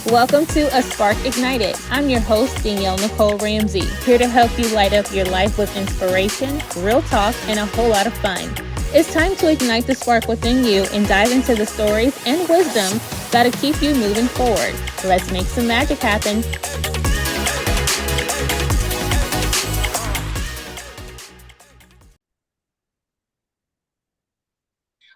Welcome to A Spark Ignited. I'm your host, Danielle Nicole Ramsey, here to help you light up your life with inspiration, real talk, and a whole lot of fun. It's time to ignite the spark within you and dive into the stories and wisdom that'll keep you moving forward. Let's make some magic happen.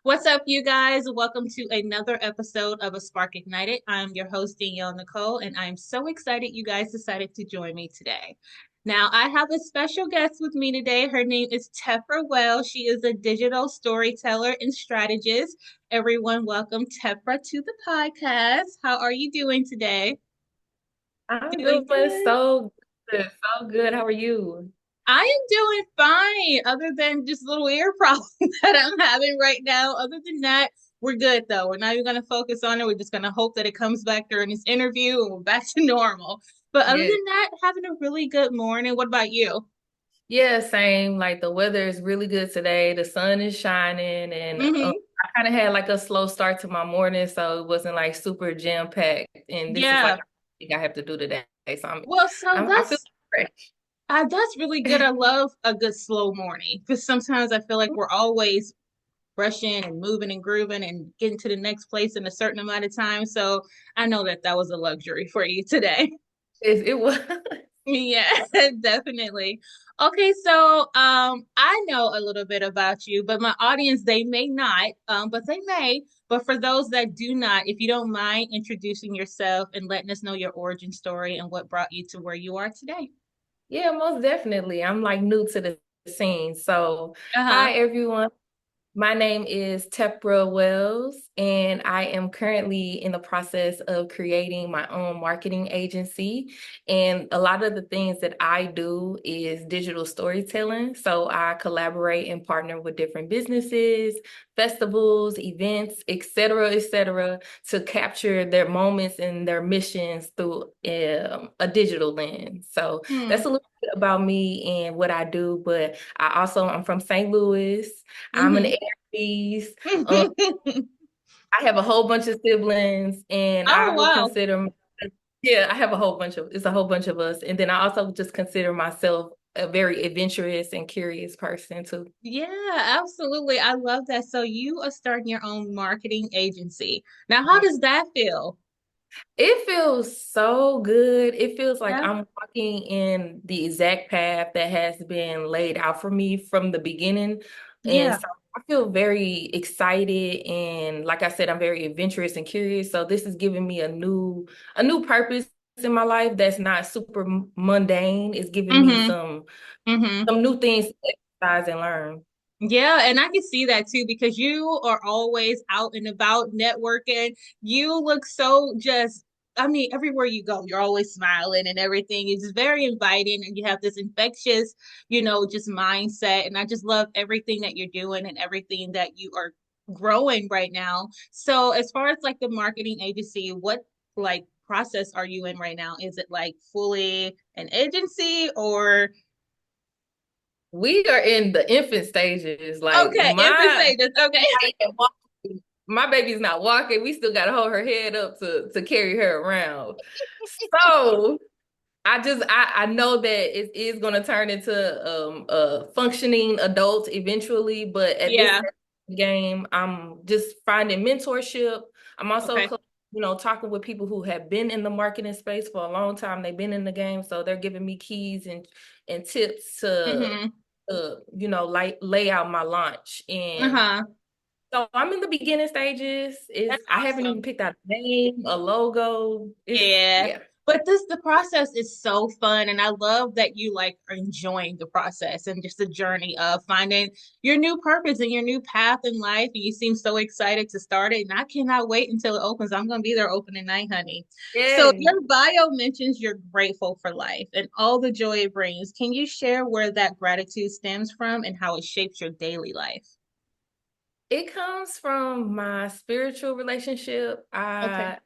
What's up, you guys? Welcome to another episode of A Spark Ignited. I'm your host, Danielle Nicole, and I'm so excited you guys decided to join me today. Now, I have a special guest with me today. Her name is Tepra Wells. She is a digital storyteller and strategist. Everyone, welcome Tepra to the podcast. How are you doing today? I'm Doing doing good. so good, so good. How are you? I am doing fine, other than just little ear problems that I'm having right now. Other than that, we're good though. We're not even going to focus on it. We're just going to hope that it comes back during this interview and we're back to normal. But other Yeah. than that, having a really good morning. What about you? Yeah, same. Like the weather is really good today. The sun is shining, and Hmm. I kind of had like a slow start to my morning, so it wasn't like super jam packed. And this is like Yeah. I think I have to do today, so Well, so I feel fresh. that's really good. I love a good slow morning because sometimes I feel like we're always rushing and moving and grooving and getting to the next place in a certain amount of time. So I know that that was a luxury for you today. It was. Yeah, definitely. Okay, so I know a little bit about you, but my audience they may not, but they may. But for those that do not, if you don't mind introducing yourself and letting us know your origin story and what brought you to where you are today. Yeah, most definitely. I'm like new to the scene, so Uh-huh. hi everyone. My name is Tepra Wells, and I am currently in the process of creating my own marketing agency. And a lot of the things that I do is digital storytelling. So I collaborate and partner with different businesses, festivals, events, et cetera, to capture their moments and their missions through a digital lens. So Hmm. that's a little bit about me and what I do. But I'm from St. Louis. I'm an Mm-hmm. Aries. Um, I have a whole bunch of siblings, and Oh I would wow. consider, yeah, I have a whole bunch of, it's a whole bunch of us. And then I also just consider myself a very adventurous and curious person too. Yeah, absolutely. I love that. So you are starting your own marketing agency. Now, how does that feel? It feels so good. It feels like Yeah. I'm walking in the exact path that has been laid out for me from the beginning. And Yeah. so I feel very excited, and like I said, I'm very adventurous and curious. So this is giving me a new purpose in my life that's not super mundane. It's giving me Mm-hmm. some Mm-hmm. some new things to exercise and learn. Yeah, and I can see that too because you are always out and about networking. You look so just, I mean, everywhere you go, you're always smiling and everything. It's very inviting and you have this infectious, just mindset. And I just love everything that you're doing and everything that you are growing right now. So, as far as like the marketing agency, what like process are you in right now? Is it like fully an agency or We are in the infant stages. Like okay, infant stages? Okay. my baby's not walking. We still gotta hold her head up to carry her around. So I know that it is gonna turn into a functioning adult eventually, but at this Yeah. game, I'm just finding mentorship. I'm also Okay. talking with people who have been in the marketing space for a long time. They've been in the game, so they're giving me keys and tips to Mm-hmm. lay out my launch. And Uh-huh. so I'm in the beginning stages. That's Is I haven't even awesome. picked out a name, a logo. It's Yeah. yeah. But the process is so fun and I love that you like are enjoying the process and just the journey of finding your new purpose and your new path in life. And you seem so excited to start it. And I cannot wait until it opens. I'm gonna be there opening night, honey. So Yeah. your bio mentions you're grateful for life and all the joy it brings. Can you share where that gratitude stems from and how it shapes your daily life? It comes from my spiritual relationship. Okay. I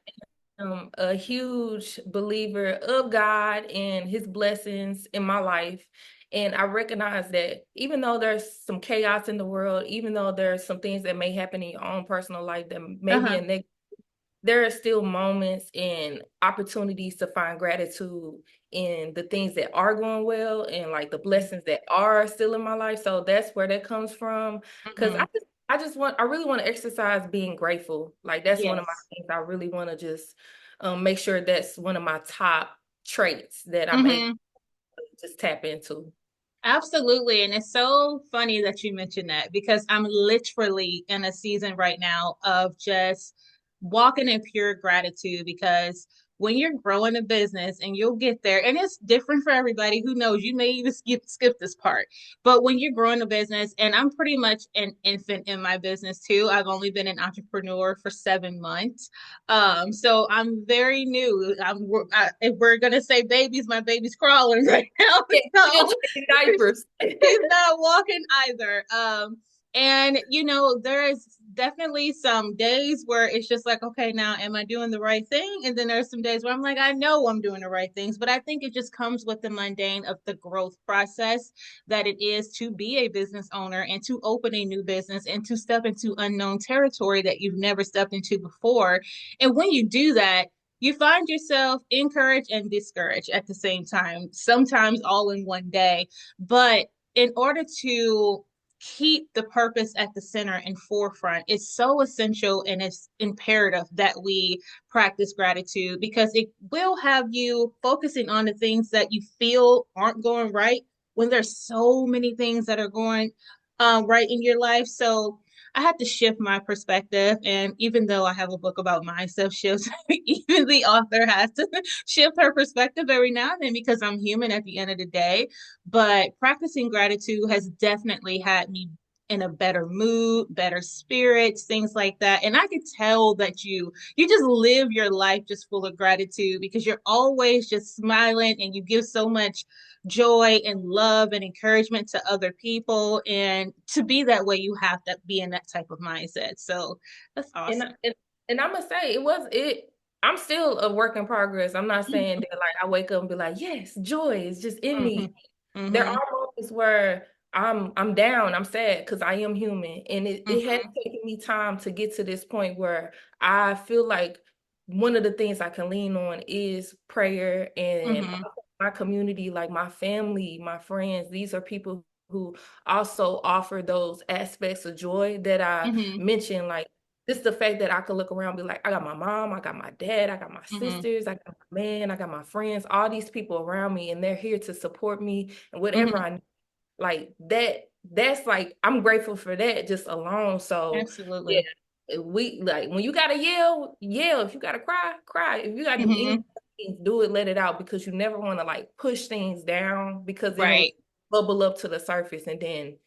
am a huge believer of God and his blessings in my life. And I recognize that even though there's some chaos in the world, even though there's some things that may happen in your own personal life that may be Uh-huh. a negative, there are still moments and opportunities to find gratitude in the things that are going well and like the blessings that are still in my life. So that's where that comes from. Because Hmm. I really want to exercise being grateful. Like that's one of my Yes. things. I really want to just make sure that's one of my top traits that I'm able Hmm. to just tap into. Absolutely. And it's so funny that you mentioned that because I'm literally in a season right now of just walking in pure gratitude because when you're growing a business and you'll get there, and it's different for everybody, who knows, you may even skip this part. But when you're growing a business, and I'm pretty much an infant in my business too. I've only been an entrepreneur for 7 months. So I'm very new. If we're gonna say babies, my baby's crawling right now. Yeah, still So changing diapers. he's not walking either. And there's definitely some days where it's just like, okay, now am I doing the right thing? And then there's some days where I'm like, I know I'm doing the right things, but I think it just comes with the mundane of the growth process that it is to be a business owner and to open a new business and to step into unknown territory that you've never stepped into before. And when you do that, you find yourself encouraged and discouraged at the same time, sometimes all in one day. But in order to keep the purpose at the center and forefront, it's so essential and it's imperative that we practice gratitude because it will have you focusing on the things that you feel aren't going right when there's so many things that are going right in your life. So I had to shift my perspective. And even though I have a book about mindset shifts, even the author has to shift her perspective every now and then because I'm human at the end of the day. But practicing gratitude has definitely had me in a better mood, better spirits, things like that. And I could tell that you just live your life just full of gratitude because you're always just smiling and you give so much joy and love and encouragement to other people. And to be that way, you have to be in that type of mindset. So that's And, awesome. and and I'm gonna say I'm still a work in progress. I'm not saying that like I wake up and be like, yes, joy is just in Hmm. me. There Hmm. are moments where I'm down, I'm sad because I am human. And it has Hmm. taken me time to get to this point where I feel like one of the things I can lean on is prayer and Hmm. also my community, like my family, my friends. These are people who also offer those aspects of joy that I Hmm. mentioned, like just the fact that I could look around and be like, I got my mom, I got my dad, I got my Hmm. sisters, I got my man, I got my friends, all these people around me, and they're here to support me and whatever Hmm. I need. Like that's like I'm grateful for that just alone. So yeah, Absolutely. we like when you gotta yell, yell. If you gotta cry, cry. If you gotta do Hmm. anything, do it, let it out because you never want to like push things down because it'll Right. bubble up to the surface and then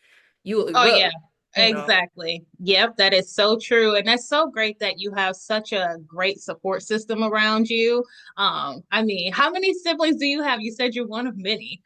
you'll Oh, yeah, erupt. exactly. Yep, that is so true. And that's so great that you have such a great support system around you. I mean, how many siblings do you have? You said you're one of many.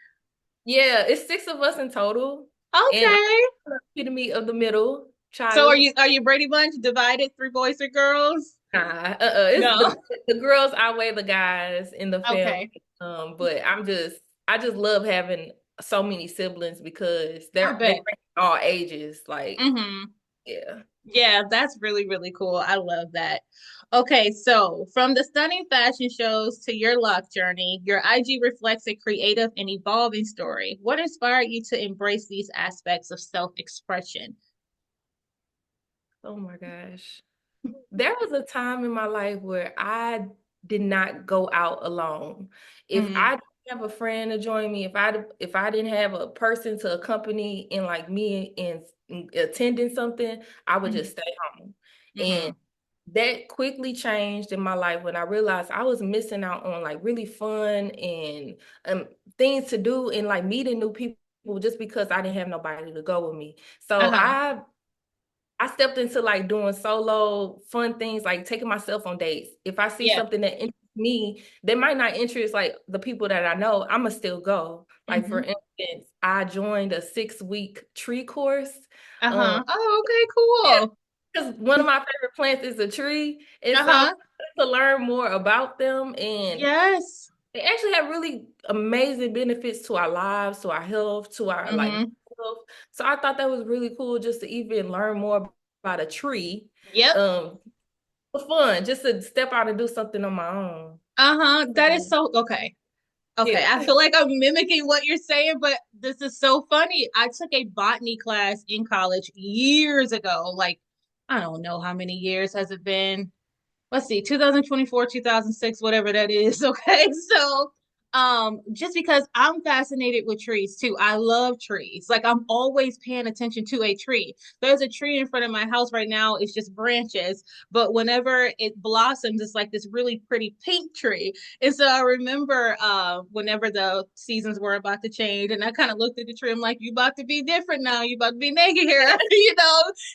Yeah, it's six of us in total, and Okay. I'm the epitome of the middle So are child. you Brady Bunch divided, three boys, three girls? Nah, it's No. the girls outweigh the guys in the family. Okay. But I just love having so many siblings because I they bet. range all ages. Like, Hmm. yeah. Yeah, that's really, really cool. I love that. Okay, so from the stunning fashion shows to your lock journey, your IG reflects a creative and evolving story. What inspired you to embrace these aspects of self-expression? Oh my gosh. There was a time in my life where I did not go out alone. If Mm-hmm. I didn't have a friend to join me, if I didn't have a person to accompany and like me in attending something, I would just stay home. And Mm-hmm. that quickly changed in my life when I realized I was missing out on like really fun and things to do and like meeting new people just because I didn't have nobody to go with me. So Uh-huh. I stepped into like doing solo fun things, like taking myself on dates. If I see Yeah. something that interests me, that might not interest like the people that I know, I'ma still go. Like for Mm-hmm. instance, I joined a 6-week tree course. Um, Uh-huh. Oh, okay, yeah, cool. because one of my favorite plants is a tree, and so I Uh-huh. wanted to learn more about them, and Yes. they actually have really amazing benefits to our lives, to our health, to our like Mm-hmm. health. So I thought that was really cool just to even learn more about a tree. Yep. Um, for fun, just to step out and do something on my own. Uh-huh. That is So, so okay. Okay, yeah. I feel like I'm mimicking what you're saying, but this is so funny. I took a botany class in college years ago. Like, I don't know how many years has it been. Let's see, 2024, 2006, whatever that is. Okay. So, just because I'm fascinated with trees too. I love trees. Like I'm always paying attention to a tree. There's a tree in front of my house right now. It's just branches, but whenever it blossoms, it's like this really pretty pink tree. And so I remember whenever the seasons were about to change, and I kind of looked at the tree, I'm like, you about to be different now. You about to be naked here.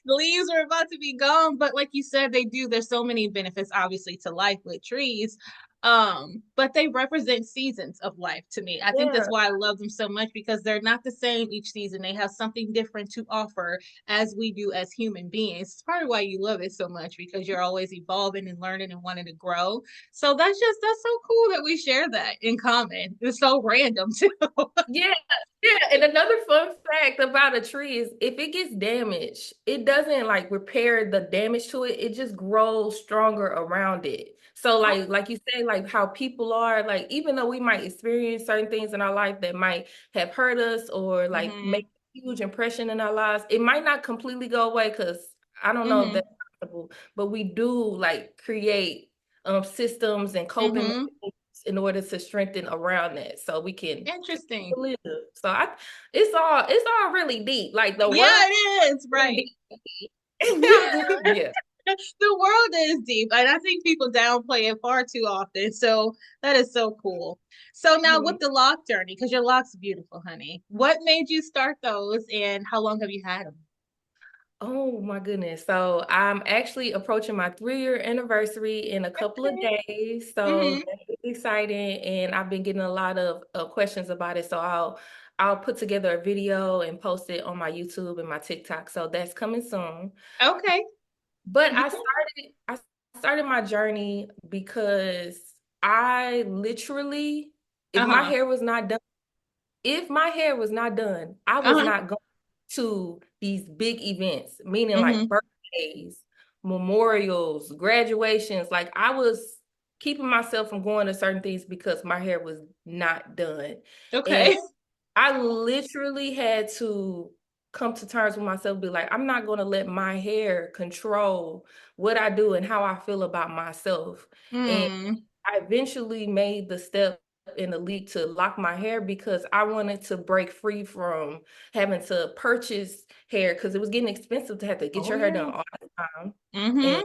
The leaves are about to be gone. But like you said, they do. There's so many benefits, obviously, to life with trees. But they represent seasons of life to me. I think that's Yeah. why I love them so much because they're not the same each season. They have something different to offer as we do as human beings. It's probably why you love it so much because you're always evolving and learning and wanting to grow. So that's so cool that we share that in common. It's so random too. Yeah, yeah. And another fun fact about a tree is if it gets damaged, it doesn't like repair the damage to it. It just grows stronger around it. So like you say, like how people are, like even though we might experience certain things in our life that might have hurt us or like Mm-hmm. make a huge impression in our lives, it might not completely go away because I don't know if Mm-hmm. that's possible, but we do like create systems and coping Mm-hmm. mechanisms in order to strengthen around that so we can Interesting. live. So it's all really deep. Like the Yeah, world it is, is really right. deep. the Yeah. world is deep, and I think people downplay it far too often. So that is so cool. So now with Mhm. the lock journey, because your lock's beautiful, honey. What made you start those, and how long have you had them? Oh my goodness. So I'm actually approaching my 3-year anniversary in a couple of Okay. days. So Mm-hmm. that's really exciting. And I've been getting a lot of questions about it. So I'll put together a video and post it on my YouTube and my TikTok. So that's coming soon. Okay. But Yeah. I started my journey because I literally, if my Uh-huh. hair was not done, if my hair was not done, I was Uh-huh. not going to these big events, meaning like Mm-hmm. birthdays, memorials, graduations. Like I was keeping myself from going to certain things because my hair was not done. And Okay. I literally had to come to terms with myself, be like, I'm not going to let my hair control what I do and how I feel about myself. And Hmm. I eventually made the step in the leap to lock my hair because I wanted to break free from having to purchase hair because it was getting expensive to have to get Oh your hair done yeah. all the time and Mm-hmm.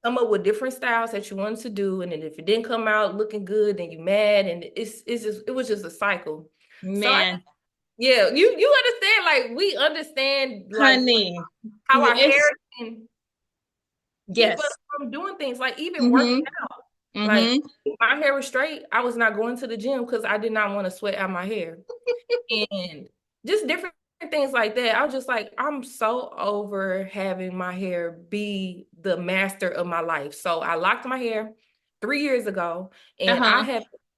come up with different styles that you wanted to do. And then if it didn't come out looking good, then you mad. And it's just it was just a cycle. So I Man, yeah, you understand, like we understand like honey. how our hair It's can keep us yes. from doing things, like even working Mm-hmm. out. Like Mm-hmm. if my hair was straight, I was not going to the gym because I did not want to sweat out my hair. And just different things like that. I was just like, I'm so over having my hair be the master of my life. So I locked my hair 3 years ago, and Uh-huh.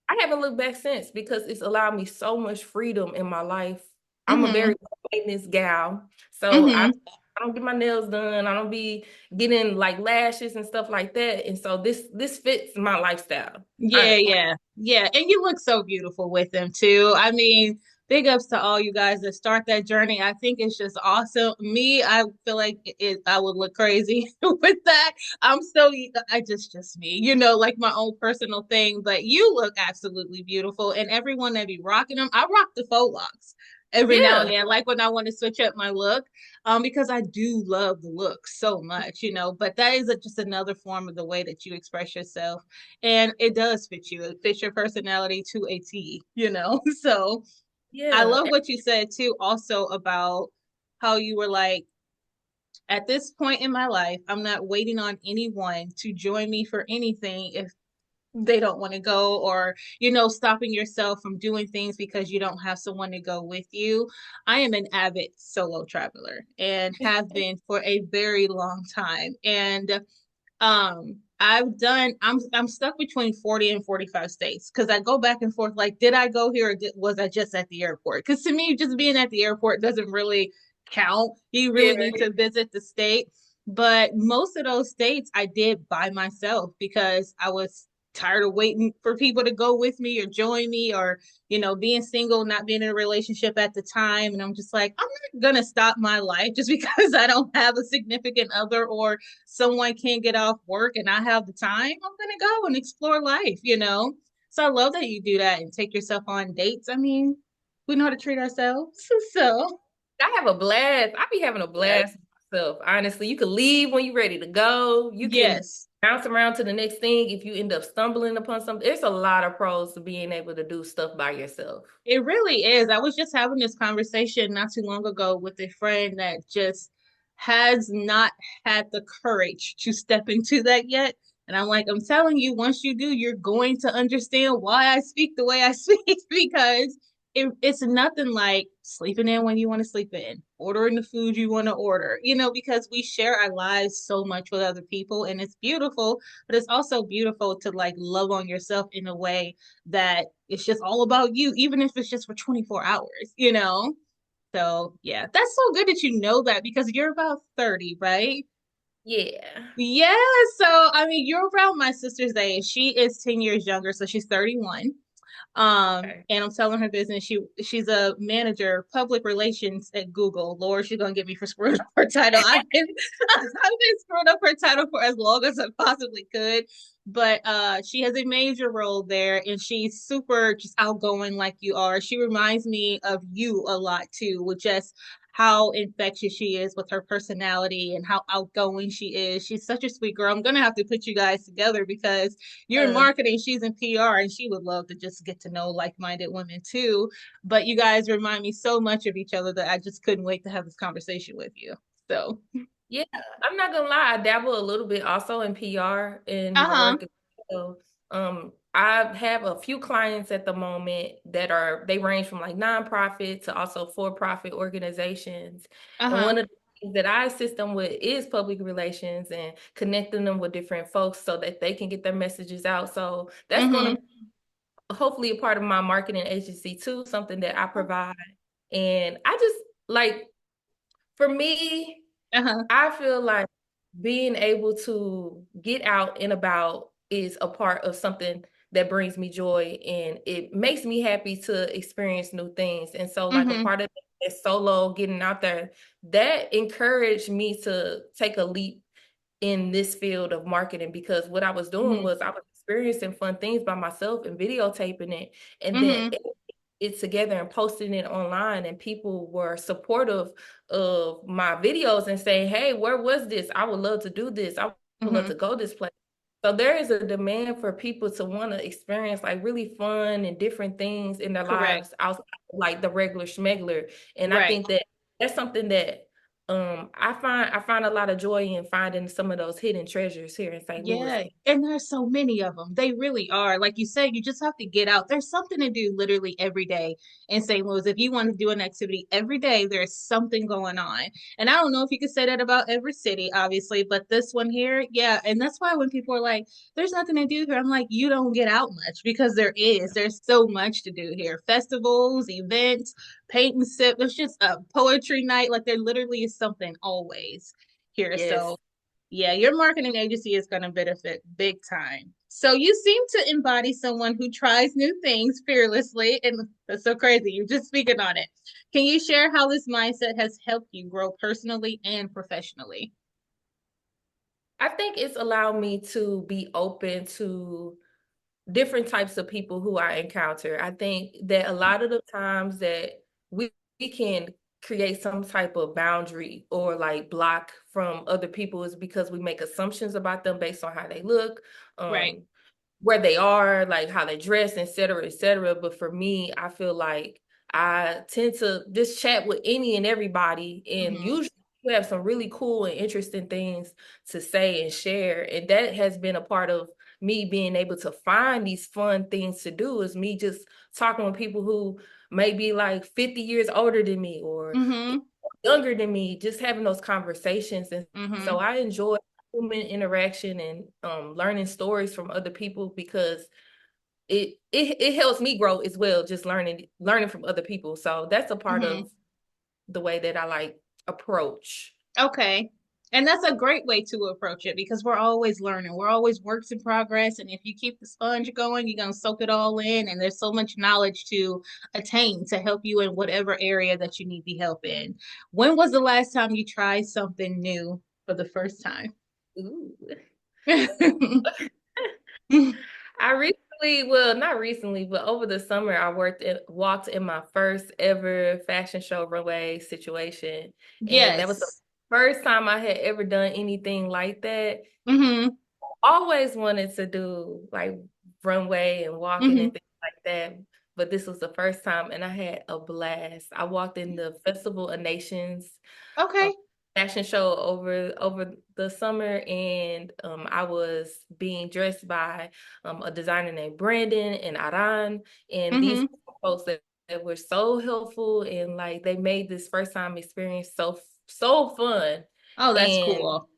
I haven't looked back since because it's allowed me so much freedom in my life. I'm a Mm-hmm. very maintenance gal, so Mm-hmm. I don't get my nails done. I don't be getting like lashes and stuff like that. And so this fits my lifestyle. Yeah, I yeah, yeah. And you look so beautiful with them too. I mean, big ups to all you guys that start that journey. I think it's just awesome. Me, I feel like I would look crazy with that. I'm so, I just me, like my own personal thing. But you look absolutely beautiful. And everyone that be rocking them, I rock the faux locks every now and yeah, then, like when I want to switch up my look, because I do love the look so much. But that is just another form of the way that you express yourself and it does fit you. It fits your personality to a T. So I yeah. love what you said too, also about how you were like, at this point in my life, I'm not waiting on anyone to join me for anything if they don't want to go or stopping yourself from doing things because you don't have someone to go with you. I am an avid solo traveler and have been for a very long time. And I'm stuck between 40 and 45 states because I go back and forth like, did I go here or was I just at the airport? Because to me, just being at the airport doesn't really count. You Yeah, really need to visit the state. But most of those states I did by myself because I was tired of waiting for people to go with me or join me or, being single, not being in a relationship at the time. And I'm just like, I'm not going to stop my life just because I don't have a significant other or someone can't get off work and I have the time. I'm going to go and explore life. So I love that you do that and take yourself on dates. I mean, we know how to treat ourselves. So, I have a blast. I be having a yes. blast myself. Honestly, you can leave when you're ready to go. You can Yes. bounce around to the next thing if you end up stumbling upon something. There's a lot of pros to being able to do stuff by yourself. It really is. I was just having this conversation not too long ago with a friend that just has not had the courage to step into that yet. And I'm like, I'm telling you, once you do, you're going to understand why I speak the way I speak because it's nothing like sleeping in when you want to sleep in, ordering the food you want to order, because we share our lives so much with other people and it's beautiful, but it's also beautiful to like love on yourself in a way that it's just all about you, even if it's just for 24 hours. So, yeah, that's so good that you know that because you're about 30, right? Yeah. Yeah. So, I mean, you're around my sister's age. She is 10 years younger, so she's 31. Okay. And I'm telling her business. She's a manager, public relations at Google. Lord, she's gonna get me for screwing up her title. I've been screwing up her title for as long as I possibly could. But she has a major role there and she's super just outgoing like you are. She reminds me of you a lot too, with just how infectious she is with her personality and how outgoing she is. She's such a sweet girl. I'm gonna have to put you guys together because you're in Uh, marketing, she's in PR, and she would love to just get to know like-minded women too. But you guys remind me so much of each other that I just couldn't wait to have this conversation with you. So, yeah, I'm not gonna lie, I dabble a little bit also in PR in my uh-huh, work as well. I have a few clients at the moment that they range from like nonprofit to also for-profit organizations. And uh-huh, one of the things that I assist them with is public relations and connecting them with different folks so that they can get their messages out. So that's gonna mm-hmm, be hopefully a part of my marketing agency too, something that I provide. And I just like for me, uh-huh, I feel like being able to get out and about is a part of something that brings me joy and it makes me happy to experience new things. And so, like a mm-hmm, part of that solo getting out there, that encouraged me to take a leap in this field of marketing because what I was doing mm-hmm, was I was experiencing fun things by myself and videotaping it and then mm-hmm, it together and posting it online and people were supportive of my videos and saying, hey, where was this? I would love to do this. I would love mm-hmm. to go this place. So there is a demand for people to want to experience like really fun and different things in their Correct. lives outside of, like the regular schmegler. And I Right. think that that's something that I find a lot of joy in finding some of those hidden treasures here in St. Louis. Yeah, and there's so many of them. They really are. Like you said, you just have to get out. There's something to do literally every day in St. Louis. If you want to do an activity every day, there's something going on. And I don't know if you could say that about every city, obviously, but this one here, yeah. And that's why when people are like, there's nothing to do here, I'm like, you don't get out much because there is. There's so much to do here. Festivals, events, paint and sip. There's just a poetry night. Like there literally is something always here. Yes. So yeah, your marketing agency is going to benefit big time. So you seem to embody someone who tries new things fearlessly, and that's so crazy. You're just speaking on it. Can you share how this mindset has helped you grow personally and professionally? I think it's allowed me to be open to different types of people who I encounter. I think that a lot of the times that we can create some type of boundary or like block from other people is because we make assumptions about them based on how they look, Right. um, where they are, like how they dress, et cetera, et cetera. But for me, I feel like I tend to just chat with any and everybody, and Mm-hmm. usually you have some really cool and interesting things to say and share. And that has been a part of me being able to find these fun things to do is me just talking with people who may be like 50 years older than me or Mm-hmm. younger than me, just having those conversations. And so Mm-hmm. I enjoy human interaction and learning stories from other people because it helps me grow as well, just learning from other people. So that's a part Mm-hmm. of the way that I like approach. Okay. And that's a great way to approach it because we're always learning. We're always works in progress. And if you keep the sponge going, you're going to soak it all in. And there's so much knowledge to attain to help you in whatever area that you need the help in. When was the last time you tried something new for the first time? Ooh. Mm-hmm. I recently, well, not recently, but over the summer, walked in my first ever fashion show runway situation. And that was the Yes. first time I had ever done anything like that. Mm-hmm. Always wanted to do like runway and walking and Mm-hmm. things like that. But this was the first time and I had a blast. I walked in the Festival of Nations um, Okay. fashion show over the summer, and I was being dressed by a designer named Brandon and Aran, and these Mm-hmm. folks that were so helpful, and like they made this first time experience so fun. Oh, that's And cool.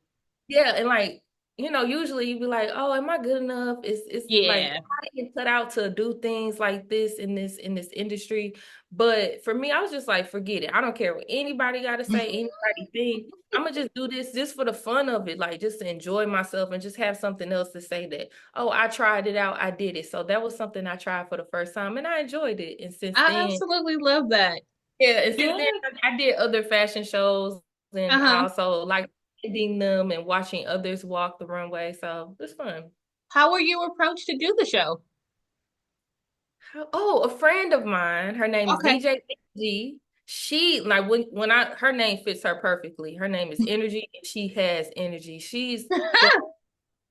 yeah, and like, usually you'd be like, oh, am I good enough? It's like Yeah. I didn't cut out to do things like this in this industry. But for me, I was just like, forget it. I don't care what anybody gotta say, anybody think. I'm gonna just do this just for the fun of it, like just to enjoy myself and just have something else to say that, oh, I tried it out, I did it. So that was something I tried for the first time and I enjoyed it. And since I then, absolutely love that. yeah, and since Yeah. then I did other fashion shows and I Uh-huh. also like attending them and watching others walk the runway. So it's fun. How were you approached to do the show? Oh, a friend of mine, her name is Okay. DJ Energy. She like when I her name fits her perfectly. Her name is Energy and she has energy. She's done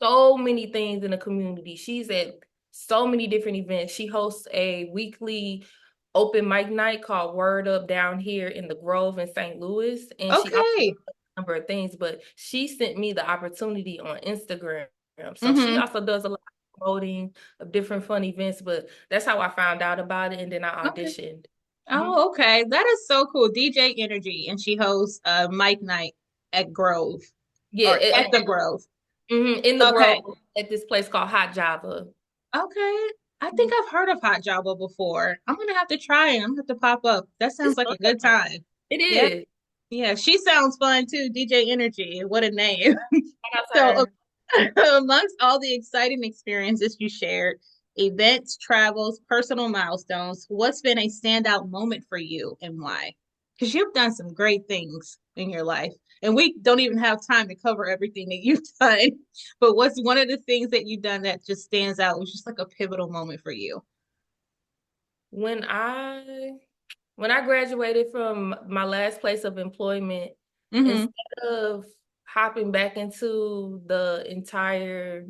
so many things in the community. She's at so many different events. She hosts a weekly open mic night called Word Up down here in the Grove in St. Louis. And she also Okay. does a number of things, but she sent me the opportunity on Instagram. So she Mm-hmm. also does a lot of promoting of different fun events, but that's how I found out about it. And then I Okay. auditioned. Mhm. Oh, okay. That is so cool. DJ Energy, and she hosts Mike Night at Grove Yeah, or at the Grove. in the Okay. Grove at this place called Hot Java. Okay. I think I've heard of Hot Java before. I'm gonna have to try it. I'm gonna have to pop up. That sounds It's like fun. a good time. It Yeah. is. Yeah. She sounds fun too. DJ Energy. What a name. Shout out to So, her. amongst all the exciting experiences you shared, events, travels, personal milestones, what's been a standout moment for you and why? Because you've done some great things in your life, and we don't even have time to cover everything that you've done. But what's one of the things that you've done that just stands out, was just like a pivotal moment for you? When I when I graduated from my last place of employment, Mm-hmm. instead of hopping back into the entire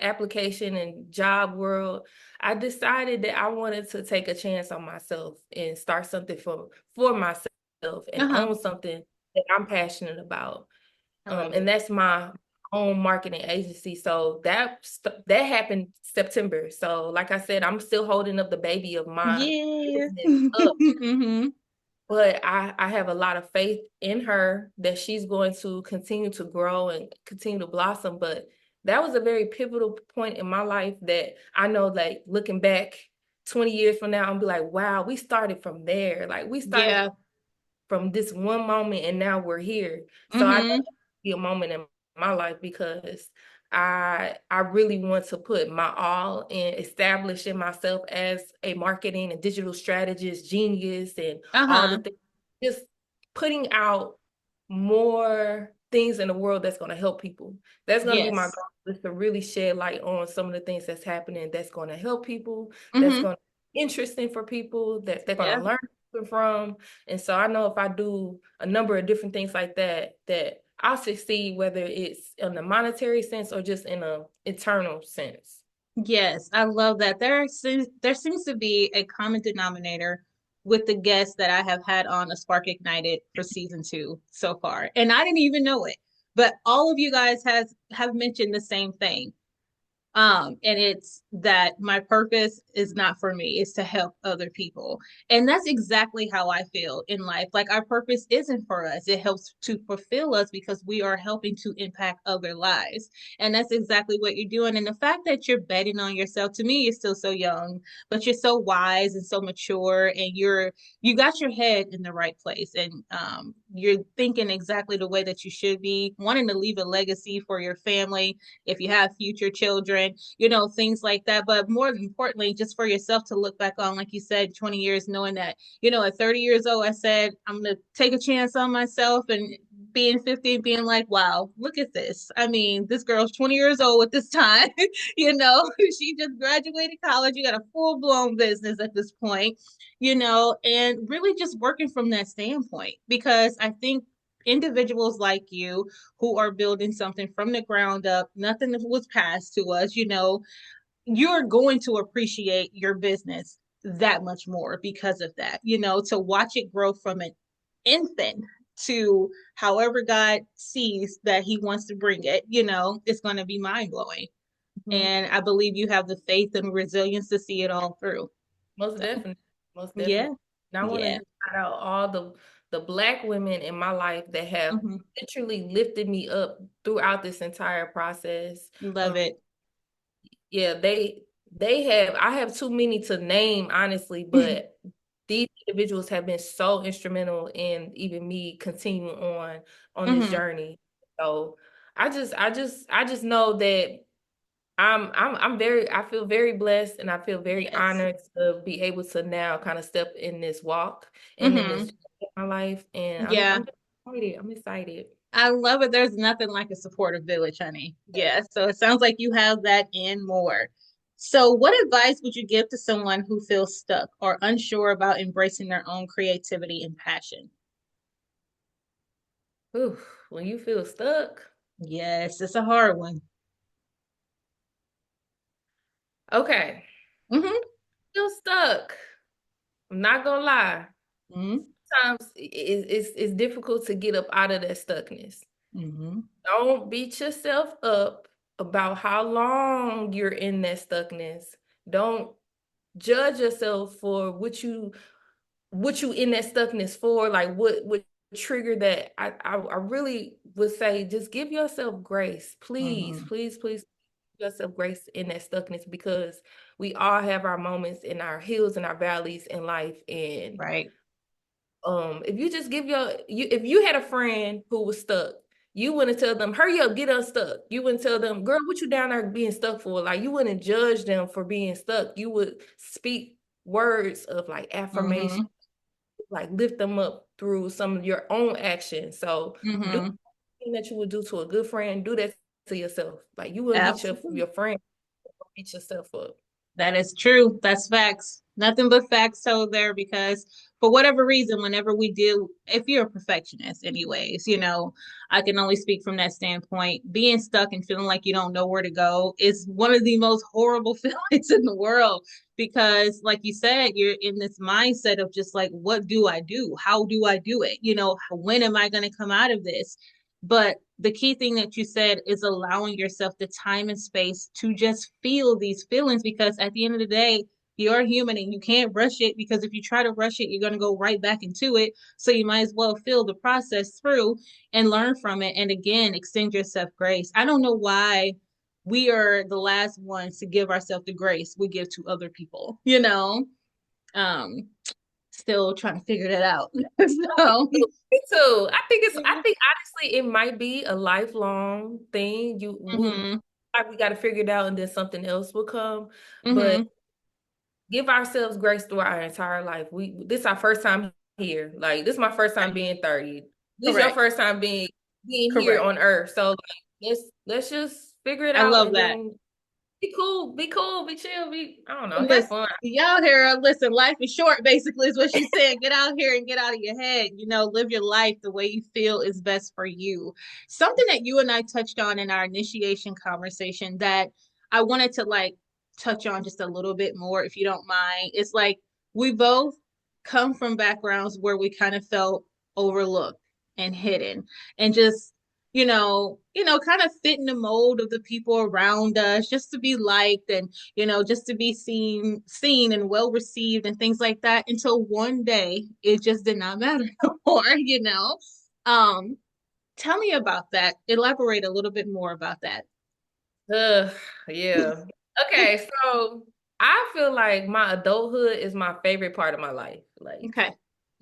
application and job world, I decided that I wanted to take a chance on myself and start something for myself and Uh-huh. own something that I'm passionate about. I love And it. that's my own marketing agency. So that happened September. So like I said, I'm still holding up the baby of my Yeah. business up, Mm-hmm. but I have a lot of faith in her that she's going to continue to grow and continue to blossom. But that was a very pivotal point in my life that I know, like looking back 20 years from now, I'll be like, wow, we started from there. Like we started Yeah. from this one moment and now we're here. So I know Mm-hmm. that be a moment in my life because I really want to put my all in establishing myself as a marketing and digital strategist genius and all the Uh-huh. things, just putting out more things in the world that's going to help people. That's going to be my Yes. goal, is to really shed light on some of the things that's happening that's going to help people, that's Mm-hmm. going to be interesting for people, that they're going Yeah. to learn from. And so I know if I do a number of different things like that, that I'll succeed, whether it's in a monetary sense or just in a eternal sense. Yes, I love that. There seems to be a common denominator with the guests that I have had on A Spark Ignited for season two so far. And I didn't even know it. But all of you guys have mentioned the same thing. And it's that my purpose is not for me, it's to help other people. And that's exactly how I feel in life. Like our purpose isn't for us, it helps to fulfill us because we are helping to impact other lives. And that's exactly what you're doing. And the fact that you're betting on yourself, to me, you're still so young, but you're so wise and so mature, and you got your head in the right place. And you're thinking exactly the way that you should be, wanting to leave a legacy for your family, if you have future children, things like that. But more importantly, just for yourself to look back on, like you said, 20 years, knowing that, at 30 years old, I said, I'm going to take a chance on myself, and being 50 and being like, wow, look at this. I mean, this girl's 20 years old at this time. She just graduated college. You got a full blown business at this point, and really just working from that standpoint, because I think individuals like you who are building something from the ground up, nothing was passed to us, you're going to appreciate your business that much more because of that, to watch it grow from an infant to however God sees that he wants to bring it, it's going to be mind blowing. Mhm. And I believe you have the faith and resilience to see it all through. Most So, definitely. Most yeah, definitely. And I want to yeah. just shout out all the Black women in my life that have Hmm. literally lifted me up throughout this entire process. Love it. Yeah, they have, I have too many to name, honestly, but these individuals have been so instrumental in even me continuing on this Hmm. journey. So I just know that I'm very, I feel very blessed, and I feel very Yes. honored to be able to now kind of step in this walk and in this Hmm. journey of my life. And Yeah. I'm just excited. I'm excited. I love it. There's nothing like a supportive village, honey. Yeah. So it sounds like you have that and more. So, what advice would you give to someone who feels stuck or unsure about embracing their own creativity and passion? Ooh, when you feel stuck. Yes, it's a hard one. Okay. Hmm. Feel stuck. I'm not gonna lie. Hmm. Sometimes it's difficult to get up out of that stuckness. Hmm. Don't beat yourself up about how long you're in that stuckness. Don't judge yourself for what you in that stuckness for, like what trigger that. I really would say just give yourself grace. Please, Hmm. please, please give yourself grace in that stuckness, because we all have our moments in our hills and our valleys in life. And Right. if you just if you had a friend who was stuck, you wouldn't tell them, hurry up, get unstuck. You wouldn't tell them, girl, what you down there being stuck for? Like, you wouldn't judge them for being stuck. You would speak words of like affirmation, Hmm. like lift them up through some of your own actions. So do Hmm. thing that you would do to a good friend, do that to yourself. Like, you wouldn't beat Absolutely. your friend, beat yourself up. That is true. That's facts. Nothing but facts told there, because for whatever reason, whenever we deal, if you're a perfectionist, anyways, I can only speak from that standpoint. Being stuck and feeling like you don't know where to go is one of the most horrible feelings in the world, because, like you said, you're in this mindset of just like, what do I do? How do I do it? When am I going to come out of this? But the key thing that you said is allowing yourself the time and space to just feel these feelings, because at the end of the day, you're human and you can't rush it, because if you try to rush it, you're going to go right back into it. So you might as well feel the process through and learn from it. And again, extend yourself grace. I don't know why we are the last ones to give ourselves the grace we give to other people, Um, still trying to figure that out. So, Me too. I think honestly it might be a lifelong thing. hmm. We got to figure it out, and then something else will come. But Hmm. give ourselves grace through our entire life. This is our first time here. Like, this is my first time Right. being 30. This is your Correct. first time being here Correct. on earth. So, like, let's just figure it I out, love and that. then be cool, be chill, I don't know, have Listen, fun. y'all here, listen, life is short, basically, is what she's saying. Get out here and get out of your head. Live your life the way you feel is best for you. Something that you and I touched on in our initiation conversation that I wanted to like touch on just a little bit more, if you don't mind. It's like we both come from backgrounds where we kind of felt overlooked and hidden, and just kind of fit in the mold of the people around us, just to be liked, and just to be seen and well received and things like that, until one day it just did not matter no more. Um, tell me about that. Elaborate a little bit more about that. Ugh, yeah. Okay, so I feel like my adulthood is my favorite part of my life. Like, Okay.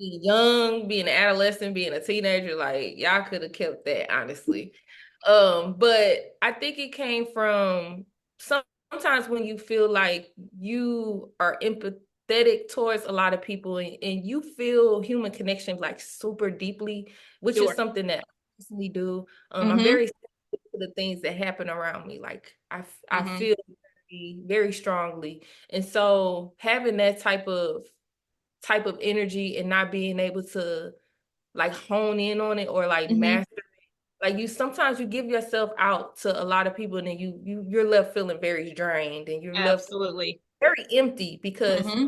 young, being an adolescent, being a teenager, like y'all could have kept that, honestly. But I think it came from sometimes when you feel like you are empathetic towards a lot of people and you feel human connection like super deeply, which is Sure. something that I personally do. I'm Mm-hmm. very sensitive to the things that happen around me. Like I Mm-hmm. feel very, very strongly. And so having that type of energy and not being able to like hone in on it or like Mm-hmm. master it. Like you sometimes you give yourself out to a lot of people and then you're left feeling very drained and you're left Absolutely. very empty because Mm-hmm.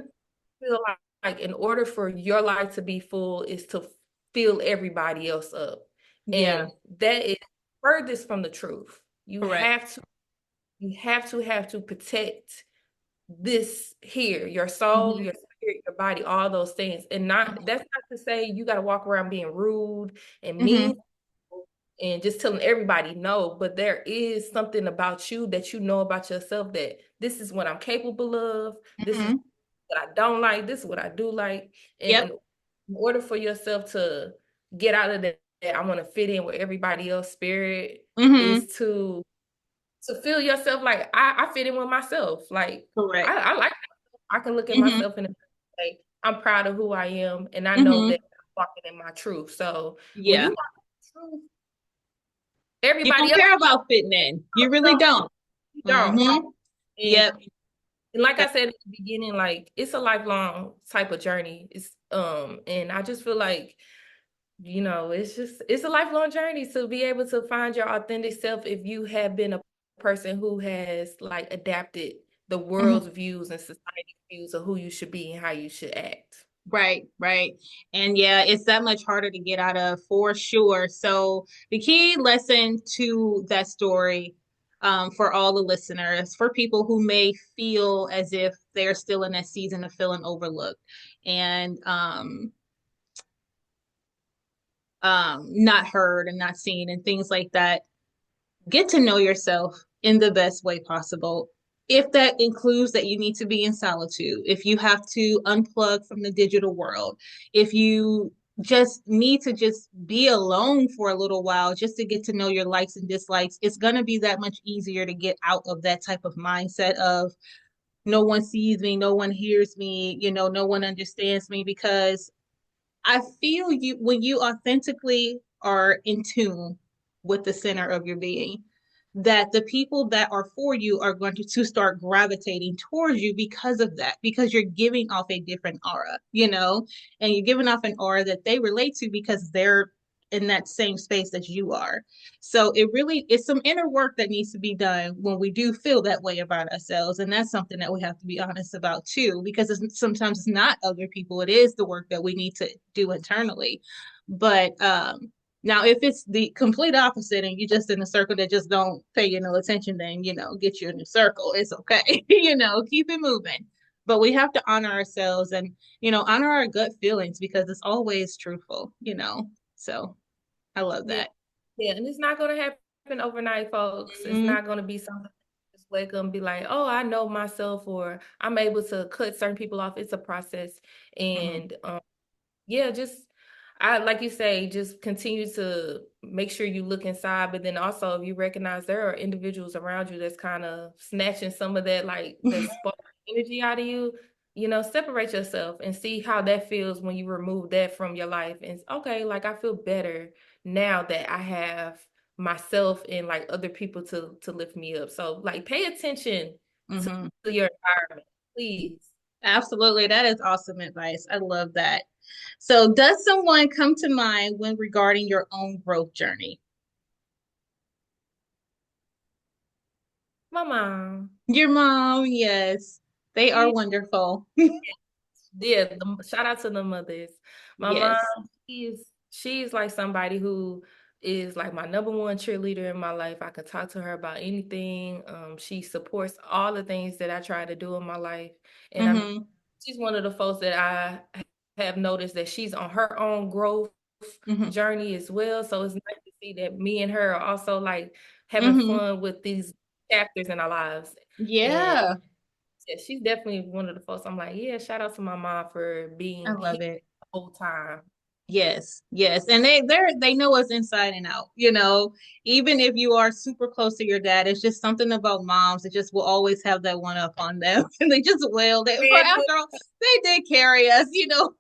I feel like in order for your life to be full is to fill everybody else up. Yeah. And that is furthest from the truth. You Correct. have to have to protect this here, your soul, Mm-hmm. your spirit, your body, all those things. And not Mm-hmm. that's not to say you got to walk around being rude and mean Mm-hmm. and just telling everybody no, but there is something about you that you know about yourself that this is what I'm capable of, this is Mm-hmm. what I don't like, this is what I do like. And Yep. in order for yourself to get out of that I want to fit in with everybody else spirit Mm-hmm. is to feel yourself like I fit in with myself. Like Correct. I like I can look at Mm-hmm. myself in the mirror and say, I'm proud of who I am, and I know Mm-hmm. that I'm walking in my truth. So when you Yeah. walk in truth, You everybody don't else care about fitting in. You really don't. don't. You don't. Mm-hmm. And, Yep. and like I said at the beginning, like it's a lifelong type of journey. And I just feel like it's a lifelong journey to be able to find your authentic self if you have been a person who has like adapted the Mm-hmm. world's views and society's views of who you should be and how you should act. Right, right. And yeah, it's that much harder to get out of for sure. So the key lesson to that story, for all the listeners, for people who may feel as if they're still in that season of feeling overlooked and not heard and not seen and things like that, get to know yourself in the best way possible. If that includes that you need to be in solitude, if you have to unplug from the digital world, if you just need to just be alone for a little while just to get to know your likes and dislikes, it's going to be that much easier to get out of that type of mindset of no one sees me, no one hears me, no one understands me, because I feel you when you authentically are in tune with the center of your being, that the people that are for you are going to start gravitating towards you because of that, because you're giving off a different aura, and you're giving off an aura that they relate to because they're in that same space that you are. So it's some inner work that needs to be done when we do feel that way about ourselves. And that's something that we have to be honest about too, because sometimes it's not other people, it is the work that we need to do internally. But now, if it's the complete opposite and you're just in a circle that just don't pay you no attention, then, get you a new circle. It's okay. Keep it moving. But we have to honor ourselves and, honor our gut feelings because it's always truthful. So I love Yeah. that. Yeah. And it's not going to happen overnight, folks. It's Mm-hmm. not going to be something you just wake up and be like, oh, I know myself or I'm able to cut certain people off. It's a process. Mm-hmm. And yeah, just I like you say, just continue to make sure you look inside, but then also if you recognize there are individuals around you that's kind of snatching some of that like that spark energy out of you, separate yourself and see how that feels when you remove that from your life. And okay, like I feel better now that I have myself and like other people to lift me up. So like pay attention to Mm-hmm. your environment, please. Absolutely. That is awesome advice. I love that. So, does someone come to mind when regarding your own growth journey? My mom. Your mom, yes. They are wonderful. Yeah, shout out to the mothers. My mom, Yes. she's like somebody who is like my number one cheerleader in my life. I could talk to her about anything. She supports all the things that I try to do in my life, and Mm-hmm. she's one of the folks that I have noticed that she's on her own growth Mm-hmm. journey as well. So it's nice to see that me and her are also like having Mm-hmm. fun with these chapters in our lives. And Yeah. yeah, she's definitely one of the folks I'm like, yeah, shout out to my mom for I being here love it. whole time. Yes, yes. And they know us inside and out, even if you are super close to your dad, it's just something about moms. It just will always have that one up on them. And they just will. For Man, after all, they did carry us,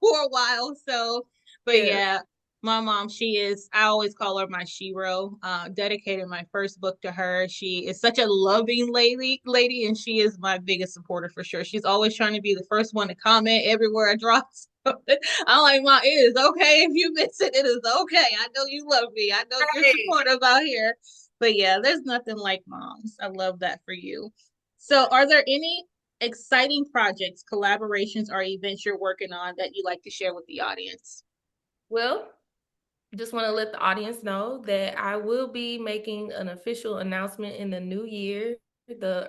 for a while. So, but yeah. yeah, my mom, I always call her my shero. Dedicated my first book to her. She is such a loving lady, and she is my biggest supporter for sure. She's always trying to be the first one to comment everywhere I drop. I'm like, Mom, it is okay if you miss it. It is okay. I know you love me. I know you're Hey. supportive out here. But yeah, there's nothing like moms. I love that for you. So, are there any exciting projects, collaborations, or events you're working on that you like to share with the audience? Well, just want to let the audience know that I will be making an official announcement in the new year, the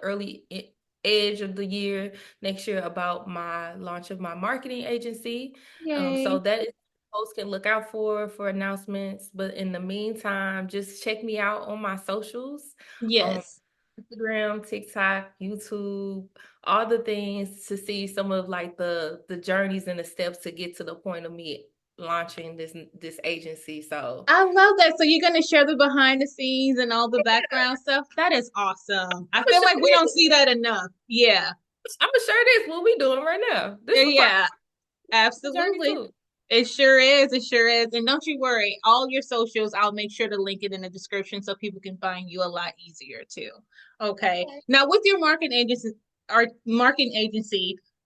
edge of the year next year, about my launch of my marketing agency. So Yay. that is folks can look out for announcements. But in the meantime, just check me out on my socials, on Yes. Instagram, TikTok, YouTube, all the things to see some of like the journeys and the steps to get to the point of me launching this agency. So I love that. So you're going to share the behind the scenes and all the background stuff. That is awesome. I I'm gonna feel share like we don't this. see that enough. Yeah. I'm gonna share this. What we doing right now? This is a part Yeah. of the journey Absolutely. too. It sure is. It sure is. And don't you worry, all your socials, I'll make sure to link it in the description so people can find you a lot easier too. Okay. Okay. Now with your marketing agency,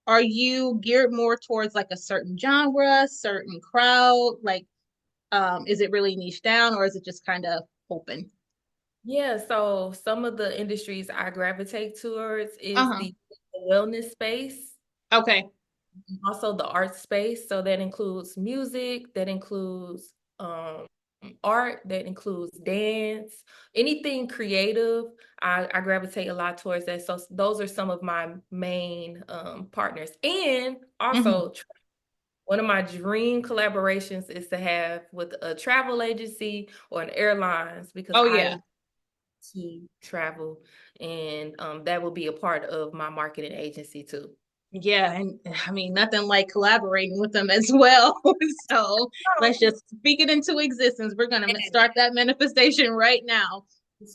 are you geared more towards like a certain genre, certain crowd? Like, is it really niche down or is it just kind of open? Yeah, so some of the industries I gravitate towards is Uh-huh. the wellness space, Okay. also the art space. So that includes music, that includes art, that includes dance, anything creative. I gravitate a lot towards that. So those are some of my main partners. And Hmm. also, one of my dream collaborations is to have with a travel agency or an airlines because Oh I yeah. love to travel, and that will be a part of my marketing agency too. Yeah, and I mean nothing like collaborating with them as well. So let's Oh, just speak it into existence. We're gonna start that manifestation right now.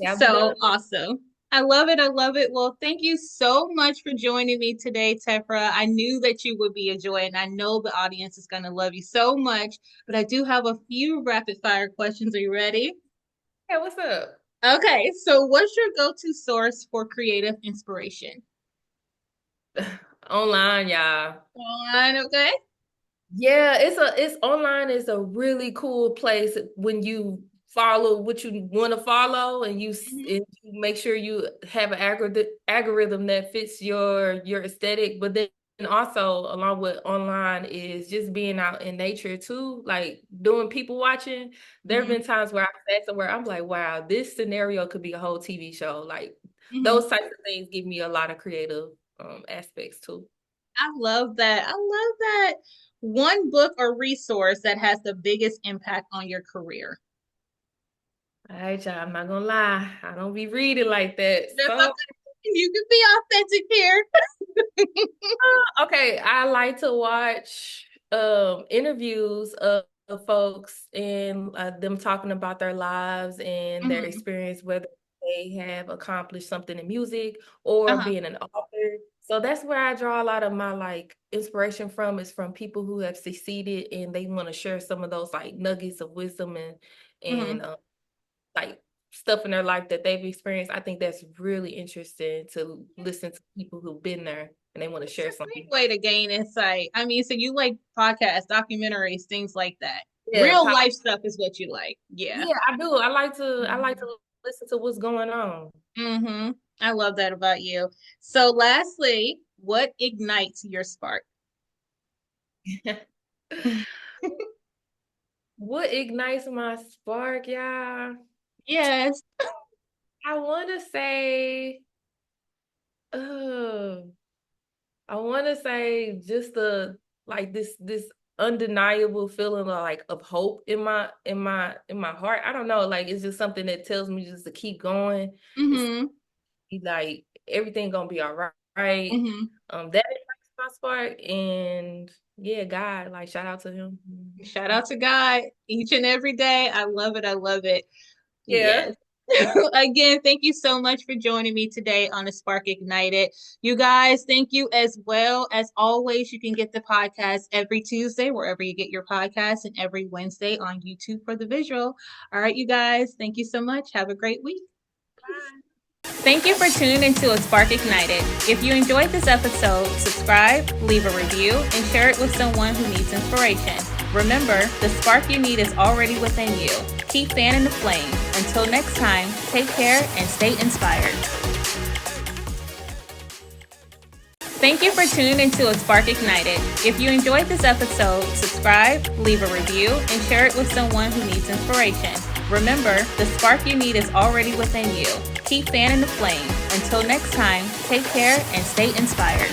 shall be done. So awesome. I love it. I love it. Well, thank you so much for joining me today, Tefra. I knew that you would be a joy, and I know the audience is going to love you so much. But I do have a few rapid fire questions. Are you ready? Hey, what's up? Okay. So, what's your go to source for creative inspiration? Online, y'all. On, okay. Yeah, it's online is a really cool place when you follow what you want to follow, and Mhm. and you make sure you have an algorithm that fits your aesthetic. But then also along with online is just being out in nature too, like doing people watching. There have been Mhm. times where I've sat somewhere I'm like, wow, this scenario could be a whole TV show. Like those Mhm. types of things give me a lot of creative aspects too. I love that. I love that. One book or resource that has the biggest impact on your career. All right, y'all. I'm not gonna lie. I don't be reading like that. That's So, okay. You can be authentic here. okay, I like to watch interviews of folks and them talking about their lives and their Hmm. experience, whether they have accomplished something in music or Uh-huh. being an author. So that's where I draw a lot of my like inspiration from, is from people who have succeeded and they want to share some of those like nuggets of wisdom and Hmm. like stuff in their life that they've experienced. I think that's really interesting to listen to people who've been there and they want to It's a share great something. way to gain insight. I mean, so you like podcasts, documentaries, things like that. Yeah, Real life stuff is what you like. Yeah. yeah, I do. I like to listen to what's going on. Mm-hmm. I love that about you. So lastly, what ignites your spark? What ignites my spark, y'all? Yes. I want to say, uh, I want to say just the like this undeniable feeling of like of hope in my heart. I don't know, like it's just something that tells me just to keep going. It's Mm-hmm. like everything gonna be all right. Mm-hmm. That is my spark, and Yeah, God, like shout out to him. Shout out to God each and every day. I love it. I love it. Yeah. Yes. Again, thank you so much for joining me today on A Spark Ignited. You guys, thank you as well. As always, you can get the podcast every Tuesday, wherever you get your podcast, and every Wednesday on YouTube for the visual. All right, you guys, thank you so much. Have a great week. Bye. Thank you for tuning into A Spark Ignited. If you enjoyed this episode, subscribe, leave a review, and share it with someone who needs inspiration. Remember, the spark you need is already within you. Keep fanning the flame. Until next time, take care and stay inspired. Thank you for tuning into A Spark Ignited. If you enjoyed this episode, subscribe, leave a review, and share it with someone who needs inspiration. Remember, the spark you need is already within you. Keep fanning the flame. Until next time, take care and stay inspired.